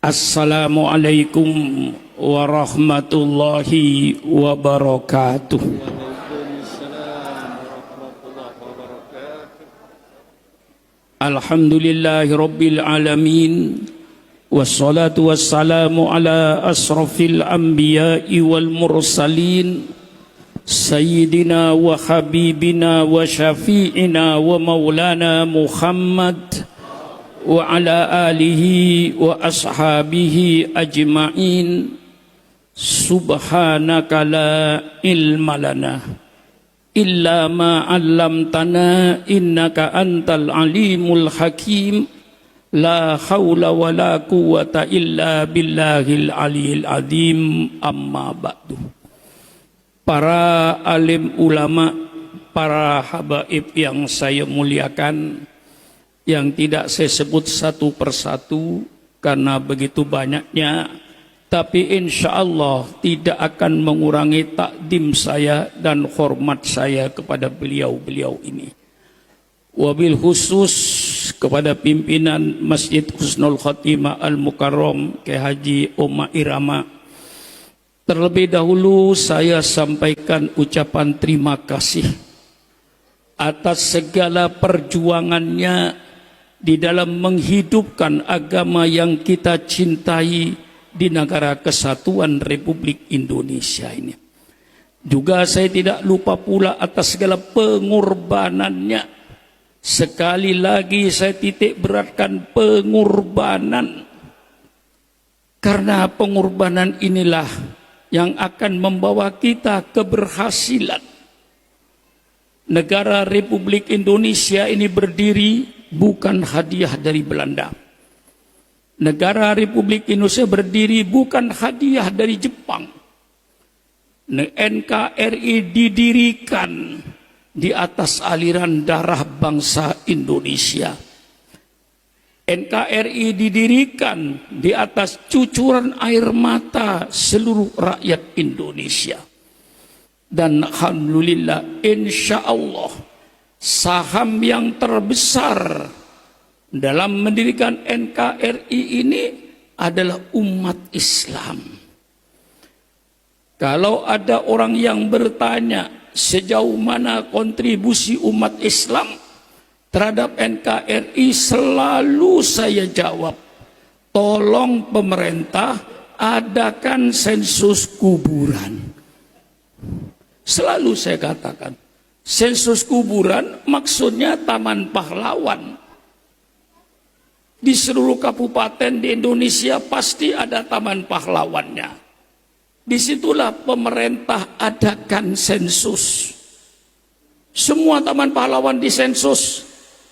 Assalamualaikum warahmatullahi wabarakatuh. Alhamdulillahi rabbil alamin. Wassalatu wassalamu ala asrafil anbiya'i wal mursalin, sayyidina wa habibina wa syafi'ina wa maulana Muhammad wa ala alihi wa ashabihi ajma'in. Subhanaka la ilma lana illa ma 'allamtana innaka antal alimul hakim. La haula wa la quwwata illa billahil aliyil azim. Amma ba'du. Para alim ulama, para habaib yang saya muliakan, yang tidak saya sebut satu persatu karena begitu banyaknya, tapi insya Allah tidak akan mengurangi takdim saya dan hormat saya kepada beliau-beliau ini. Wabil khusus kepada pimpinan Masjid Husnul Khotimah Al-Mukarram Kyai Haji Oma Irama. Terlebih dahulu saya sampaikan ucapan terima kasih atas segala perjuangannya di dalam menghidupkan agama yang kita cintai di negara kesatuan Republik Indonesia ini. Juga saya tidak lupa pula atas segala pengorbanannya. Sekali lagi saya titik beratkan pengorbanan. Karena pengorbanan inilah yang akan membawa kita keberhasilan. Negara Republik Indonesia ini berdiri bukan hadiah dari Belanda. Negara Republik Indonesia berdiri bukan hadiah dari Jepang. NKRI didirikan di atas aliran darah bangsa Indonesia. NKRI didirikan di atas cucuran air mata seluruh rakyat Indonesia. Dan alhamdulillah, insya Allah, saham yang terbesar dalam mendirikan NKRI ini adalah umat Islam. Kalau ada orang yang bertanya sejauh mana kontribusi umat Islam terhadap NKRI, selalu saya jawab, tolong pemerintah adakan sensus kuburan. Selalu saya katakan, sensus kuburan maksudnya Taman Pahlawan. Di seluruh kabupaten di Indonesia pasti ada Taman Pahlawannya. Disitulah pemerintah adakan sensus. Semua Taman Pahlawan disensus.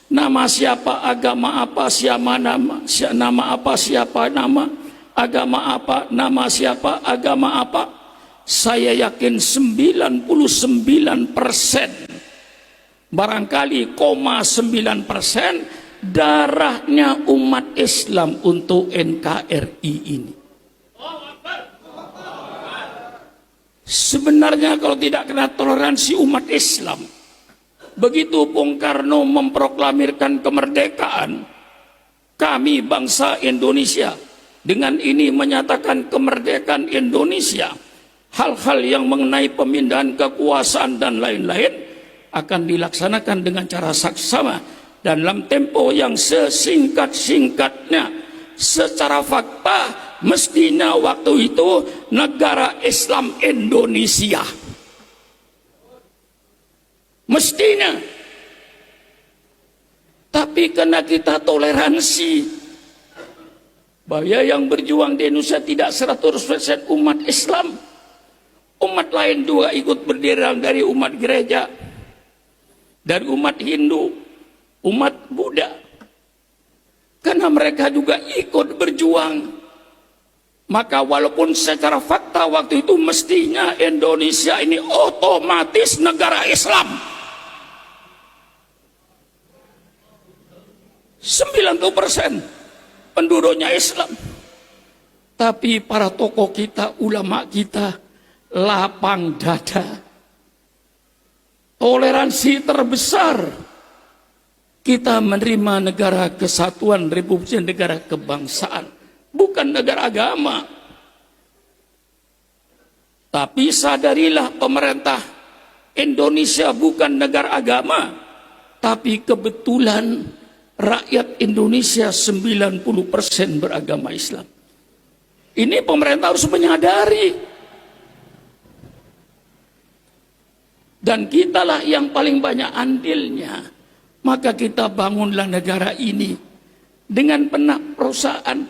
Nama siapa, agama apa, siapa nama apa, siapa nama, agama apa, nama siapa, agama apa. Saya yakin 99%, barangkali 0,9% darahnya umat Islam untuk NKRI ini. Sebenarnya kalau tidak kena toleransi umat Islam, begitu Bung Karno memproklamirkan kemerdekaan, kami bangsa Indonesia dengan ini menyatakan kemerdekaan Indonesia, hal-hal yang mengenai pemindahan kekuasaan dan lain-lain akan dilaksanakan dengan cara saksama dan dalam tempo yang sesingkat-singkatnya. Secara fakta mestinya waktu itu negara Islam Indonesia, mestinya. Tapi karena kita toleransi, bahwa yang berjuang di Indonesia tidak 100% umat Islam, umat lain juga ikut berdiri, dari umat gereja, dari umat Hindu, umat Buddha. Karena mereka juga ikut berjuang. Maka walaupun secara fakta waktu itu mestinya Indonesia ini otomatis negara Islam. 90% penduduknya Islam. Tapi para tokoh kita, ulama kita, lapang dada. Toleransi terbesar kita menerima negara kesatuan Republik, negara kebangsaan. Bukan bukan negara agama. Tapi sadarilah pemerintah, Indonesia bukan negara agama, tapi kebetulan rakyat Indonesia 90% beragama Islam. Ini pemerintah harus menyadari. Dan kitalah yang paling banyak andilnya. Maka kita bangunlah negara ini dengan penuh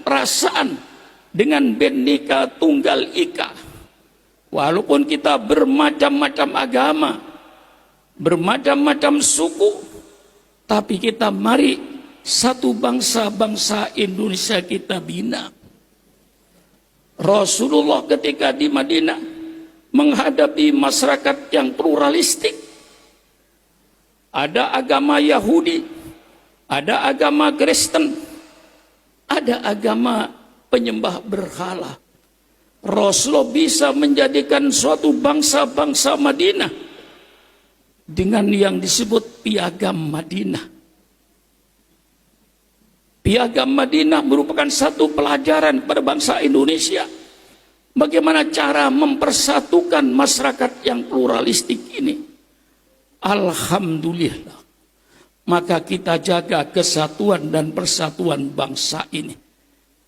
perasaan, dengan Bhinneka Tunggal Ika. Walaupun kita bermacam-macam agama, bermacam-macam suku, tapi kita mari satu bangsa Indonesia kita bina. Rasulullah ketika di Madinah menghadapi masyarakat yang pluralistik, ada agama Yahudi, ada agama Kristen, ada agama penyembah berhala. Rasulullah bisa menjadikan suatu bangsa Madinah dengan yang disebut Piagam Madinah. Piagam Madinah merupakan satu pelajaran kepada bangsa Indonesia. Bagaimana cara mempersatukan masyarakat yang pluralistik ini. Alhamdulillah. Maka kita jaga kesatuan dan persatuan bangsa ini.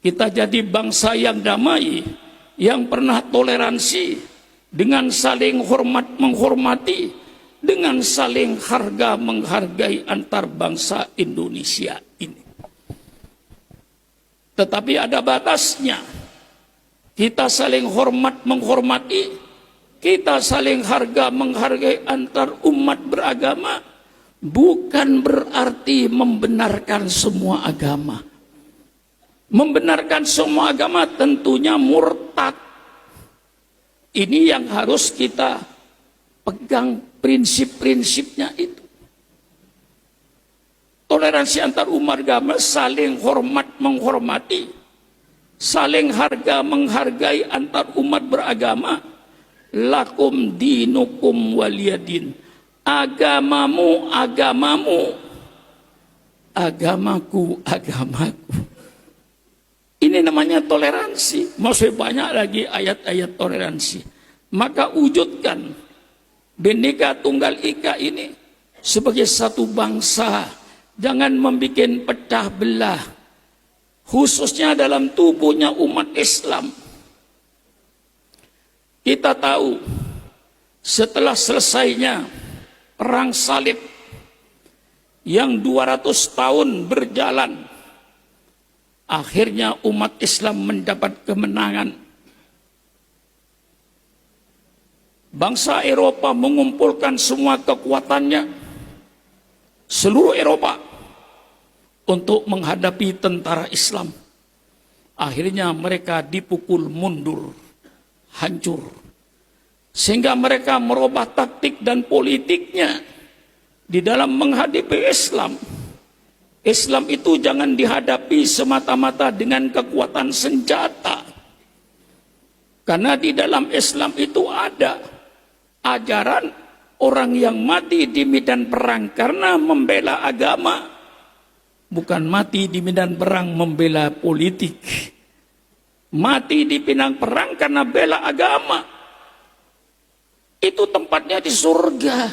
Kita jadi bangsa yang damai, yang pernah toleransi, dengan saling hormat menghormati, dengan saling harga menghargai antar bangsa Indonesia ini. Tetapi ada batasnya. Kita saling hormat menghormati, kita saling harga menghargai antar umat beragama, bukan berarti membenarkan semua agama. Membenarkan semua agama tentunya murtad. Ini yang harus kita pegang prinsip-prinsipnya itu. Toleransi antar umat agama, saling hormat menghormati, saling harga menghargai antar umat beragama. Lakum dinukum waliyadin. Agamamu agamamu, agamaku agamaku. Ini namanya toleransi. Masih banyak lagi ayat-ayat toleransi. Maka wujudkan Bhinneka Tunggal Ika ini sebagai satu bangsa. Jangan membuat pecah belah, khususnya dalam tubuhnya umat Islam. Kita tahu setelah selesainya perang salib yang 200 tahun berjalan, akhirnya umat Islam mendapat kemenangan. Bangsa Eropa mengumpulkan semua kekuatannya, seluruh Eropa, untuk menghadapi tentara Islam. Akhirnya mereka dipukul mundur, hancur. Sehingga mereka merubah taktik dan politiknya di dalam menghadapi Islam. Islam itu jangan dihadapi semata-mata dengan kekuatan senjata. Karena di dalam Islam itu ada ajaran orang yang mati di medan perang karena membela agama, bukan mati di medan perang membela politik. Mati di medan perang karena bela agama. Itu tempatnya di surga.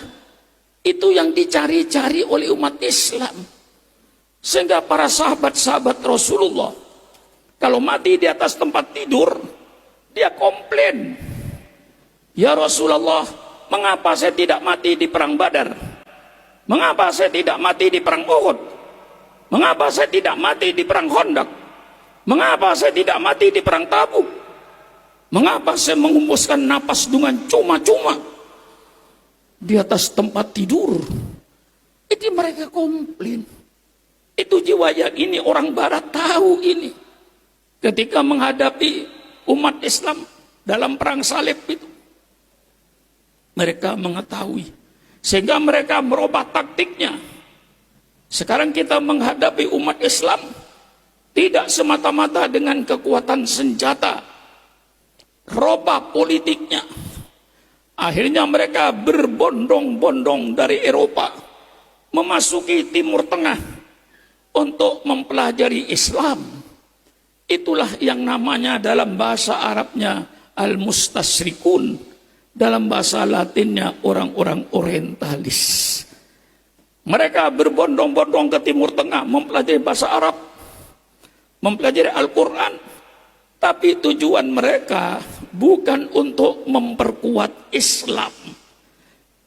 Itu yang dicari-cari oleh umat Islam. Sehingga para sahabat-sahabat Rasulullah, kalau mati di atas tempat tidur, dia komplain. Ya Rasulullah, mengapa saya tidak mati di perang Badar? Mengapa saya tidak mati di perang Uhud? Mengapa saya tidak mati di perang Khandaq? Mengapa saya tidak mati di perang Tabuk? Mengapa saya menghembuskan napas dengan cuma-cuma di atas tempat tidur? Itu mereka komplain. Itu jiwa yang ini orang barat tahu ini. Ketika menghadapi umat Islam dalam perang salib itu, mereka mengetahui, sehingga mereka merubah taktiknya. Sekarang kita menghadapi umat Islam tidak semata-mata dengan kekuatan senjata, robah politiknya. Akhirnya mereka berbondong-bondong dari Eropa memasuki Timur Tengah untuk mempelajari Islam. Itulah yang namanya dalam bahasa Arabnya al-mustasyrikun, dalam bahasa Latinnya orang-orang orientalis. Mereka berbondong-bondong ke Timur Tengah mempelajari bahasa Arab, mempelajari Al-Quran, tapi tujuan mereka bukan untuk memperkuat Islam,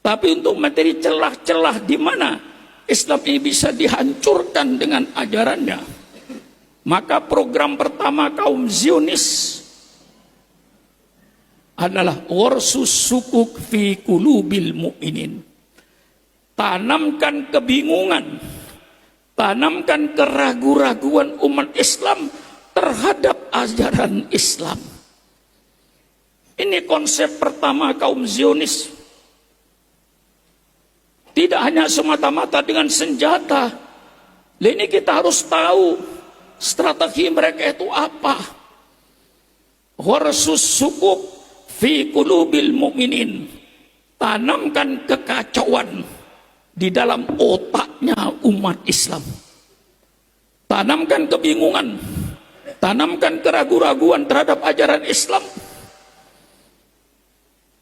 tapi untuk mencari celah-celah di mana Islam ini bisa dihancurkan dengan ajarannya. Maka program pertama kaum Zionis adalah warsus sukuk fi qulubil mu'minin. Tanamkan kebingungan, tanamkan keraguan-raguan umat Islam terhadap ajaran Islam. Ini konsep pertama kaum Zionis. Tidak hanya semata-mata dengan senjata. Ini kita harus tahu strategi mereka itu apa. Warsus sukuk fi qulubil mu'minin. Tanamkan kekacauan di dalam otaknya umat Islam. Tanamkan kebingungan, tanamkan keraguan-raguan terhadap ajaran Islam.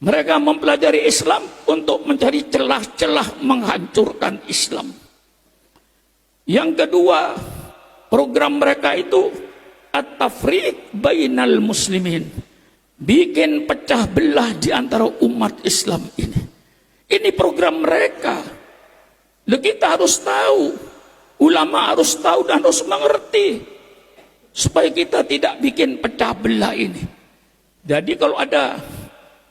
Mereka mempelajari Islam untuk mencari celah-celah menghancurkan Islam. Yang kedua, program mereka itu at-tafriq bainal muslimin. Bikin pecah belah di antara umat Islam ini. Ini program mereka. Kita harus tahu, ulama harus tahu dan harus mengerti, supaya kita tidak bikin pecah belah ini. Jadi kalau ada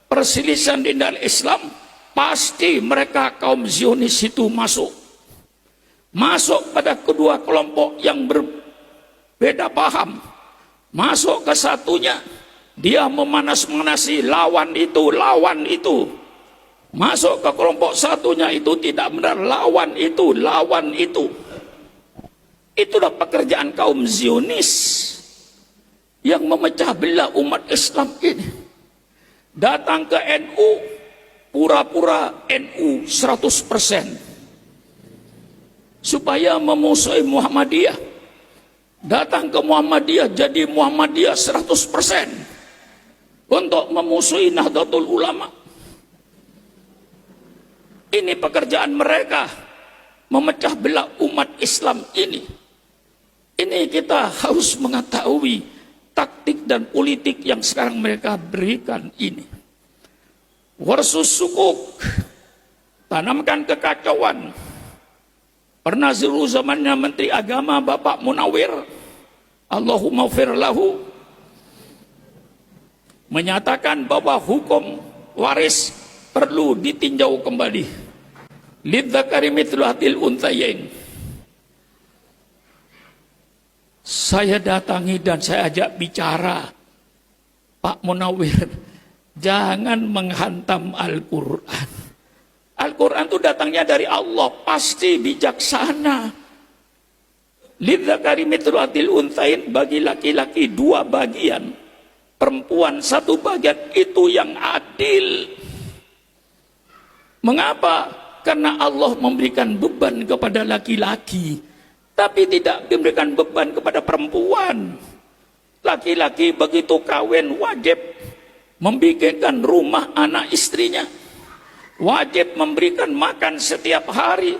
perselisihan di dalam Islam, pasti mereka kaum Zionis itu masuk pada kedua kelompok yang berbeda paham. Masuk ke satunya, dia memanas-manasi lawan itu. Masuk ke kelompok satunya itu tidak benar, lawan itu. Itulah pekerjaan kaum Zionis yang memecah belah umat Islam ini. Datang ke NU, pura-pura NU 100%, supaya memusuhi Muhammadiyah. Datang ke Muhammadiyah, jadi Muhammadiyah 100%, untuk memusuhi Nahdlatul Ulama. Ini pekerjaan mereka, memecah belah umat Islam ini. Ini kita harus mengetahui taktik dan politik yang sekarang mereka berikan ini. Warsus sukuk, tanamkan kekacauan. Pernah dulu zamannya Menteri Agama Bapak Munawir, Allahumma fir lahu, menyatakan bahwa hukum waris perlu ditinjau kembali. Lidzakari mithlu hadil unthayain. Saya datangi dan saya ajak bicara, Pak Munawir, jangan menghantam Al-Quran. Al-Quran itu datangnya dari Allah, pasti bijaksana. Lidzakari mithlu hadil unthayain, bagi laki-laki 2 bagian, perempuan 1 bagian, itu yang adil. Mengapa? Karena Allah memberikan beban kepada laki-laki, tapi tidak memberikan beban kepada perempuan. Laki-laki begitu kawin wajib membikinkan rumah anak istrinya, wajib memberikan makan setiap hari,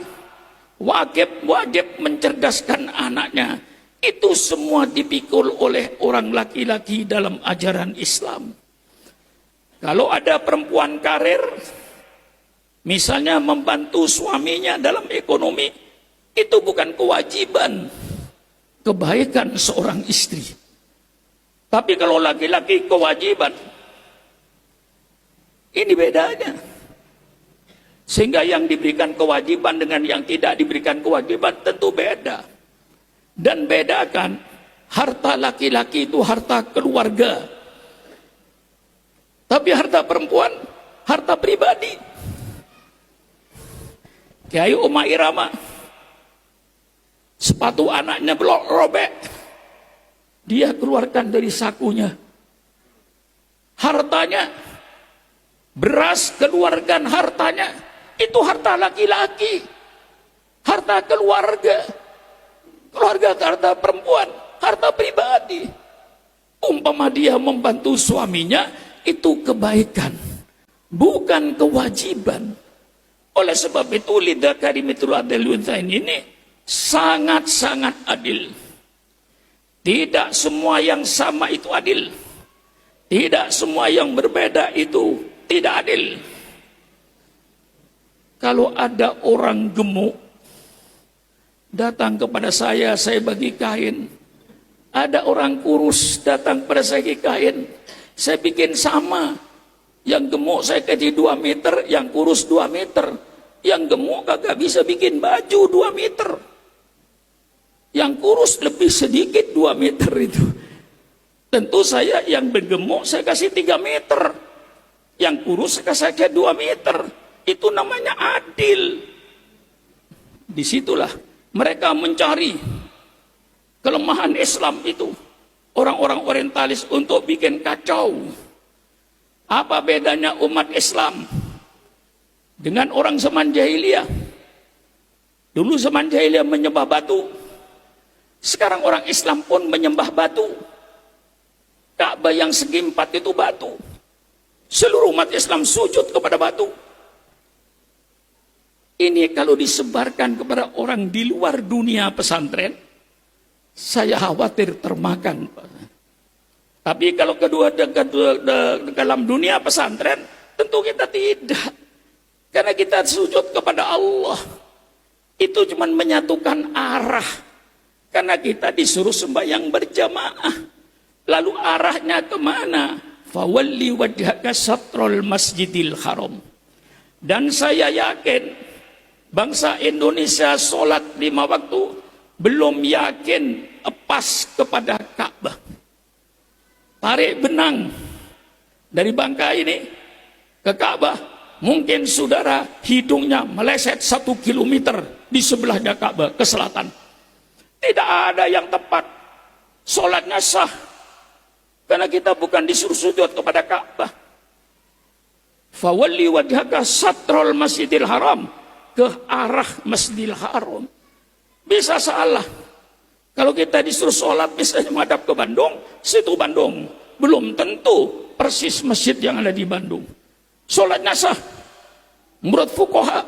wajib mencerdaskan anaknya. Itu semua dipikul oleh orang laki-laki dalam ajaran Islam. Kalau ada perempuan karir, misalnya membantu suaminya dalam ekonomi, itu bukan kewajiban, kebaikan seorang istri. Tapi kalau laki-laki kewajiban, ini bedanya. Sehingga yang diberikan kewajiban dengan yang tidak diberikan kewajiban tentu beda. Dan bedakan, harta laki-laki itu harta keluarga, tapi harta perempuan harta pribadi. Kiai Uma Irama, sepatu anaknya robek, dia keluarkan dari sakunya. Hartanya, beras keluarkan hartanya, itu harta laki-laki, harta keluarga. Keluarga harta perempuan, harta pribadi. umpama dia membantu suaminya, itu kebaikan, bukan kewajiban. Oleh sebab itu lidzakari mithlu hadzal unthayain ini sangat-sangat adil. Tidak semua yang sama itu adil. Tidak semua yang berbeda itu tidak adil. Kalau ada orang gemuk datang kepada saya bagi kain. Ada orang kurus datang kepada saya bagi kain. Saya bikin sama. Yang gemuk saya kasih 2 meter, yang kurus 2 meter. Yang gemuk kagak bisa bikin baju 2 meter. Yang kurus lebih sedikit 2 meter itu. Tentu saya yang bergemuk saya kasih 3 meter. Yang kurus saya kasih 2 meter. Itu namanya adil. Disitulah mereka mencari kelemahan Islam itu. Orang-orang orientalis untuk bikin kacau. Apa bedanya umat Islam dengan orang zaman jahiliyah? Dulu zaman jahiliyah menyembah batu. Sekarang orang Islam pun menyembah batu. Ka'bah yang segi 4 itu batu. Seluruh umat Islam sujud kepada batu. Ini kalau disebarkan kepada orang di luar dunia pesantren, saya khawatir termakan. Tapi kalau dalam dunia pesantren, tentu kita tidak. Karena kita sujud kepada Allah. Itu cuma menyatukan arah. Karena kita disuruh sembahyang berjamaah. Lalu arahnya kemana? Fawalli wajhaka satrul masjidil haram. Dan saya yakin bangsa Indonesia sholat 5 waktu belum yakin pas kepada Ka'bah. Tarik benang dari Bangka ini ke Ka'bah, mungkin saudara hidungnya meleset 1 kilometer di sebelahnya Ka'bah ke selatan. Tidak ada yang tepat. Sholatnya sah. Karena kita bukan disuruh sujud kepada Ka'bah. Fawalli wajhaka satrul masjidil haram. Ke arah Masjidil Haram. Bisa salah. Kalau kita disuruh sholat misalnya menghadap ke Bandung, situ Bandung. Belum tentu persis masjid yang ada di Bandung. Sholatnya sah. Menurut fuqaha.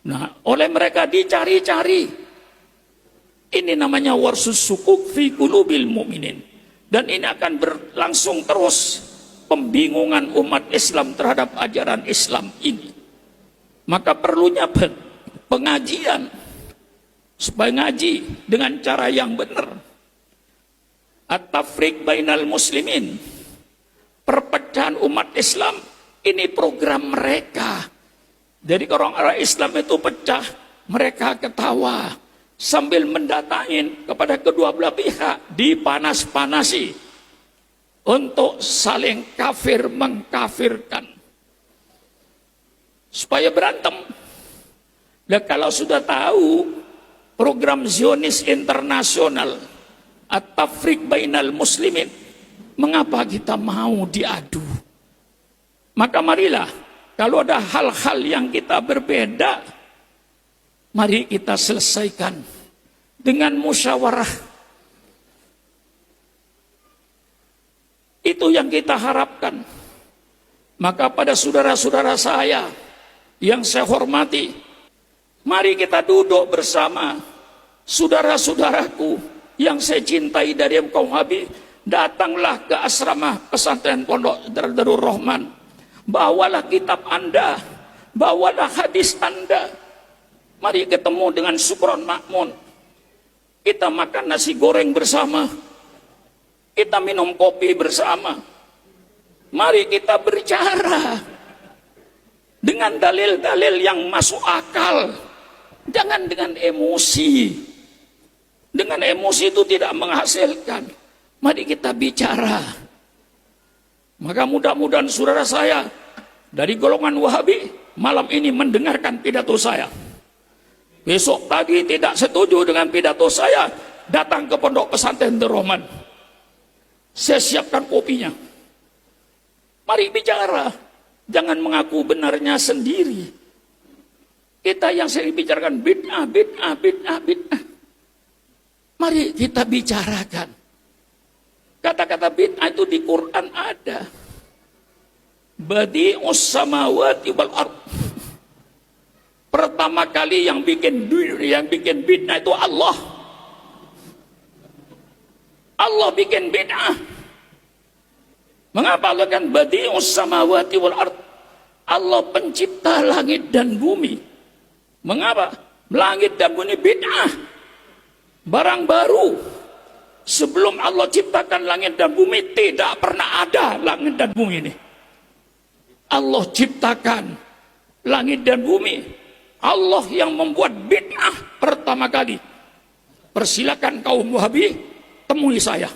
Nah, oleh mereka dicari-cari. Ini namanya warsus sukuk fi qulubil mu'minin. Dan ini akan berlangsung terus pembingungan umat Islam terhadap ajaran Islam ini. Maka perlunya pengajian supaya ngaji dengan cara yang benar. At-tafriq bainal muslimin, perpecahan umat Islam, ini program mereka. Jadi kalau orang Islam itu pecah, mereka ketawa sambil mendatangin kepada kedua belah pihak, dipanas-panasi untuk saling kafir mengkafirkan. Supaya berantem. Dan kalau sudah tahu program Zionis internasional at-tafriq bainal muslimin, mengapa kita mau diadu? Maka marilah, kalau ada hal-hal yang kita berbeda, mari kita selesaikan dengan musyawarah. Itu yang kita harapkan. Maka pada saudara-saudara saya yang saya hormati, mari kita duduk bersama. Saudara-saudaraku yang saya cintai dari kaum Habib, datanglah ke asrama pesantren Pondok Darul Rahman. Bawalah kitab Anda, bawalah hadis Anda. Mari ketemu dengan Sukron Makmun. Kita makan nasi goreng bersama. Kita minum kopi bersama. Mari kita berbicara dengan dalil-dalil yang masuk akal. Jangan dengan emosi. Dengan emosi itu tidak menghasilkan. Mari kita bicara. Maka mudah-mudahan saudara saya dari golongan Wahabi malam ini mendengarkan pidato saya. Besok pagi tidak setuju dengan pidato saya, datang ke pondok pesantren Darul Rahman. Saya siapkan kopinya. Mari bicara. Jangan mengaku benarnya sendiri. Kita yang sering bicarakan bid'ah. Mari kita bicarakan. Kata-kata bid'ah itu di Quran ada. Badi'us samawati wal ard. Pertama kali yang bikin bid'ah itu Allah. Allah bikin bid'ah. Mengapa Allah kan badi'us samawati wal ard? Allah pencipta langit dan bumi. Mengapa? Langit dan bumi bid'ah. Barang baru. Sebelum Allah ciptakan langit dan bumi, tidak pernah ada langit dan bumi ini. Allah ciptakan langit dan bumi. Allah yang membuat bid'ah pertama kali. Persilakan kaum Wahabi, temui saya.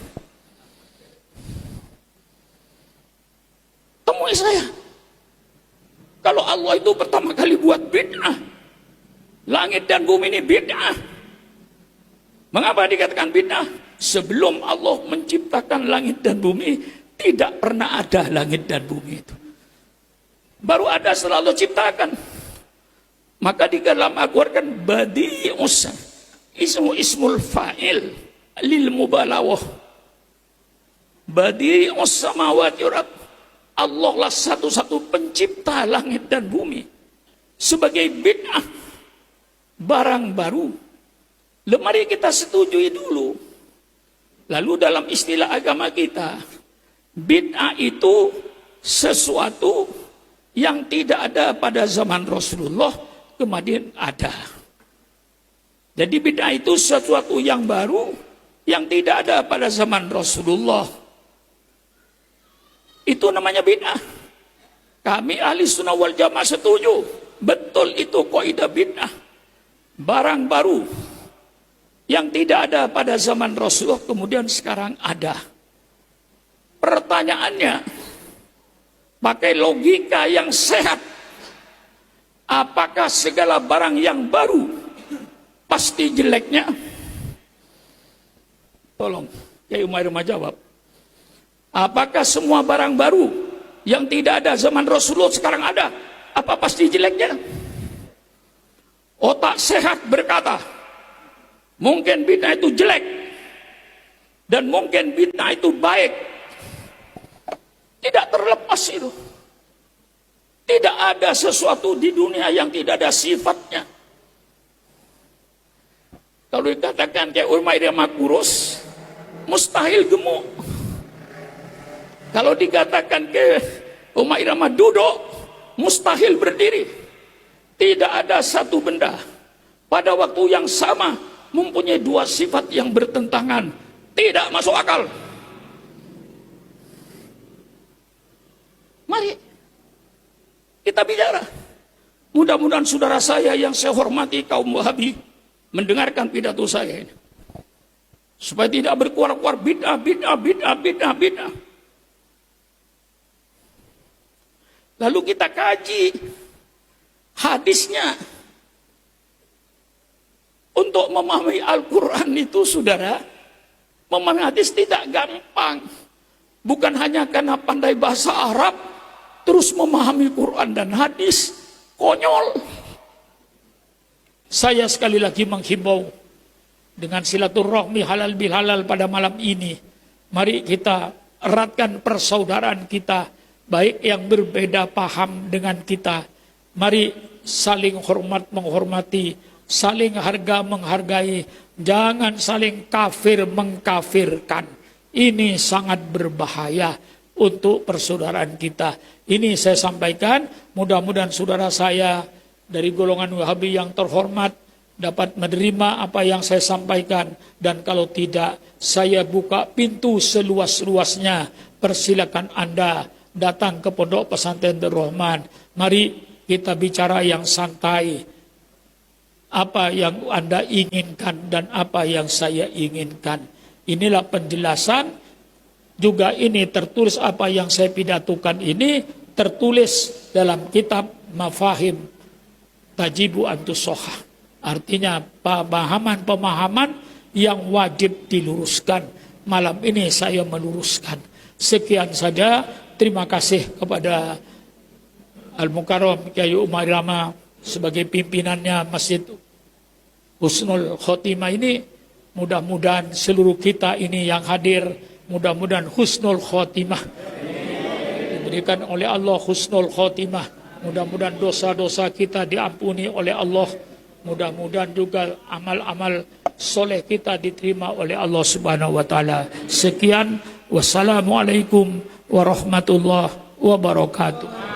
Temui saya. Kalau Allah itu pertama kali buat bid'ah, langit dan bumi ini bid'ah. Mengapa dikatakan bid'ah? Sebelum Allah menciptakan langit dan bumi, tidak pernah ada langit dan bumi itu. Baru ada setelah Allah ciptakan. Maka di dalam Al-Quran kan badi'us, ismul fa'il lil mubalawah. Badi'us samawati wal ard. Allah lah satu-satu pencipta langit dan bumi. Sebagai bid'ah, barang baru. Mari kita setujui dulu. Lalu dalam istilah agama kita, bid'ah itu sesuatu yang tidak ada pada zaman Rasulullah, kemudian ada. Jadi bid'ah itu sesuatu yang baru, yang tidak ada pada zaman Rasulullah. Itu namanya bid'ah. Kami ahli sunnah wal jamaah setuju. Betul itu kaidah bid'ah. Barang baru yang tidak ada pada zaman Rasulullah kemudian sekarang ada. Pertanyaannya, pakai logika yang sehat, apakah segala barang yang baru pasti jeleknya? Tolong, Kiai Umar jawab. Apakah semua barang baru yang tidak ada zaman Rasulullah sekarang ada? Apa pasti jeleknya? Otak sehat berkata, mungkin bid'ah itu jelek dan mungkin bid'ah itu baik. Tidak terlepas itu. Tidak ada sesuatu di dunia yang tidak ada sifatnya. Kalau dikatakan kayak Umar Irama kurus, mustahil gemuk. Kalau dikatakan ke Umar Irama duduk, mustahil berdiri. Tidak ada satu benda pada waktu yang sama mempunyai dua sifat yang bertentangan. Tidak masuk akal. Mari kita bicara. Mudah-mudahan saudara saya yang saya hormati kaum Wahabi mendengarkan pidato saya ini. Supaya tidak berkuar-kuar bid'ah. Lalu kita kaji hadisnya. Untuk memahami Al-Quran itu saudara, memahami hadis tidak gampang. Bukan hanya karena pandai bahasa Arab, terus memahami Quran dan hadis, konyol. Saya sekali lagi menghimbau dengan silaturahmi halal bihalal pada malam ini. Mari kita eratkan persaudaraan kita, baik yang berbeda paham dengan kita. Mari saling hormat menghormati, saling harga menghargai, jangan saling kafir mengkafirkan. Ini sangat berbahaya untuk persaudaraan kita. Ini saya sampaikan, mudah-mudahan saudara saya dari golongan Wahabi yang terhormat dapat menerima apa yang saya sampaikan. Dan kalau tidak, saya buka pintu seluas-luasnya. Persilakan Anda datang ke Pondok Pesantren Darul Rahman. Mari kita bicara yang santai. Apa yang Anda inginkan dan apa yang saya inginkan. Inilah penjelasan. Juga ini tertulis apa yang saya pidatukan ini tertulis dalam kitab Mafahim Tajibu Antusoha. Artinya pemahaman-pemahaman yang wajib diluruskan. Malam ini saya meluruskan. Sekian saja. Terima kasih kepada Al-Mukarram Kiai Umar Rama sebagai pimpinannya Masjid Husnul Khotimah ini. Mudah-mudahan seluruh kita ini yang hadir Mudah-mudahan husnul khotimah. Diberikan oleh Allah husnul khotimah. Mudah-mudahan dosa-dosa kita diampuni oleh Allah. Mudah-mudahan juga amal-amal soleh kita diterima oleh Allah Subhanahu wa taala. Sekian, wassalamualaikum warahmatullahi wabarakatuh.